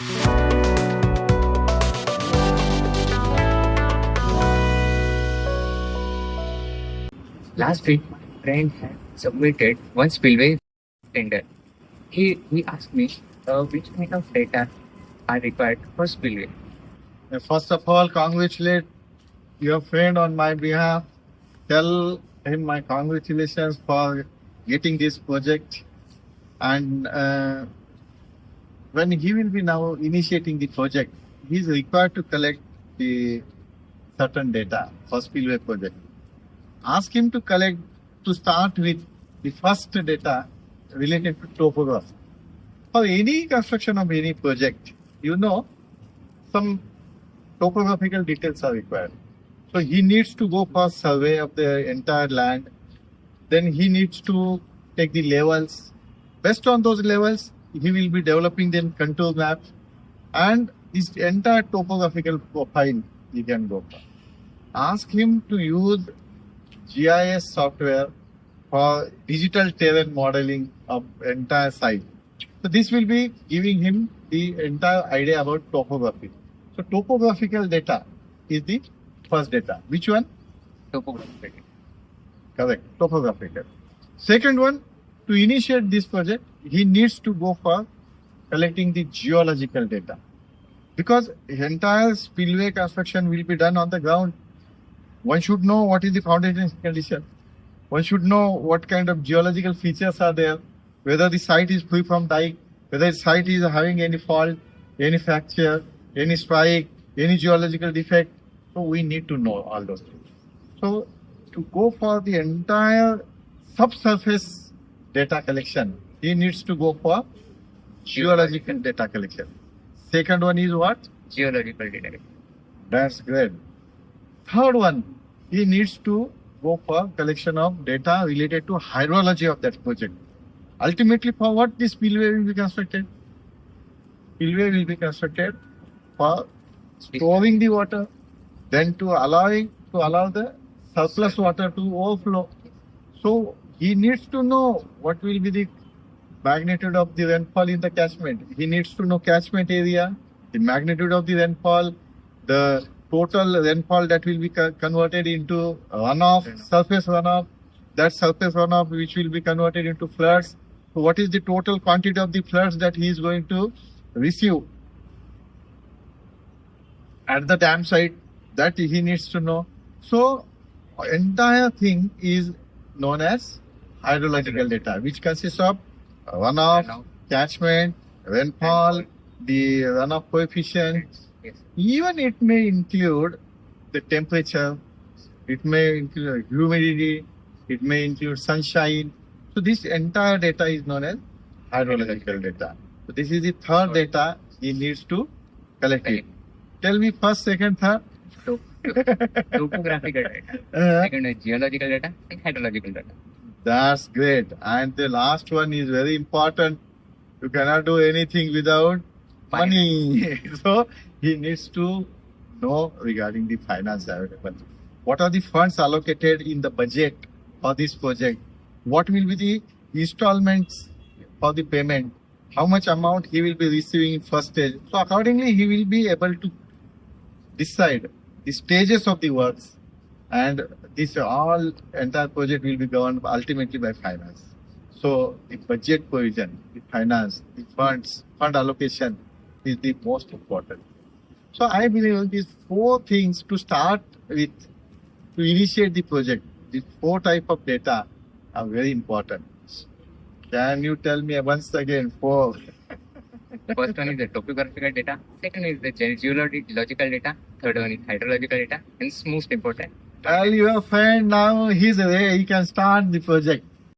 Last week, my friend had submitted one spillway tender. He asked me which kind of data are required for spillway. First of all, congratulate your friend on my behalf. Tell him my congratulations for getting this project. And when he will be now initiating the project, he is required to collect the certain data for spillway project. Ask him to start with the first data related to topography. For any construction of any project, some topographical details are required. So he needs to go for survey of the entire land. Then he needs to take the levels. Based on those levels, he will be developing then contour maps, and this entire topographical profile he can go for. Ask him to use GIS software for digital terrain modeling of entire site. So this will be giving him the entire idea about topography. So topographical data is the first data. Which one? Topographical. Correct. Topographical. Second one, to initiate this project, he needs to go for collecting the geological data. Because entire spillway construction will be done on the ground. One should know what is the foundation condition. One should know what kind of geological features are there, whether the site is free from dike, whether the site is having any fault, any fracture, any strike, any geological defect. So we need to know all those things. So to go for the entire subsurface data collection, he needs to go for geological data collection. Second one is what? Geological data. That's great. Third one, he needs to go for collection of data related to hydrology of that project. Ultimately, for what this spillway will be constructed? Spillway will be constructed for storing the water, then to allow the surplus water to overflow. So he needs to know what will be the magnitude of the rainfall in the catchment. He needs to know catchment area, the magnitude of the rainfall, the total rainfall that will be converted into runoff, surface runoff, that surface runoff which will be converted into floods. So what is the total quantity of the floods that he is going to receive at the dam site, that he needs to know. So entire thing is known as hydrological data, which consists of runoff, catchment, rainfall, the runoff coefficient. Yes. Even it may include the temperature, it may include humidity, it may include sunshine. So this entire data is known as hydrological data. So this is the third data he needs to collect it. Tell me first, second, third. Topographical data. Second is geological data and hydrological data. That's great. And the last one is very important. You cannot do anything without money. So he needs to know regarding the finance available. What are the funds allocated in the budget for this project? What will be the installments for the payment? How much amount he will be receiving in first stage? So accordingly, he will be able to decide the stages of the works, and this entire project will be governed ultimately by finance. So the budget provision, the finance, the fund allocation is the most important. So I believe these four things to start with, to initiate the project, these four type of data are very important. Can you tell me once again four? First one is the topographical data. Second is the geological data. Third one is hydrological data. And it's most important. Tell your friend now he's away, he can start the project.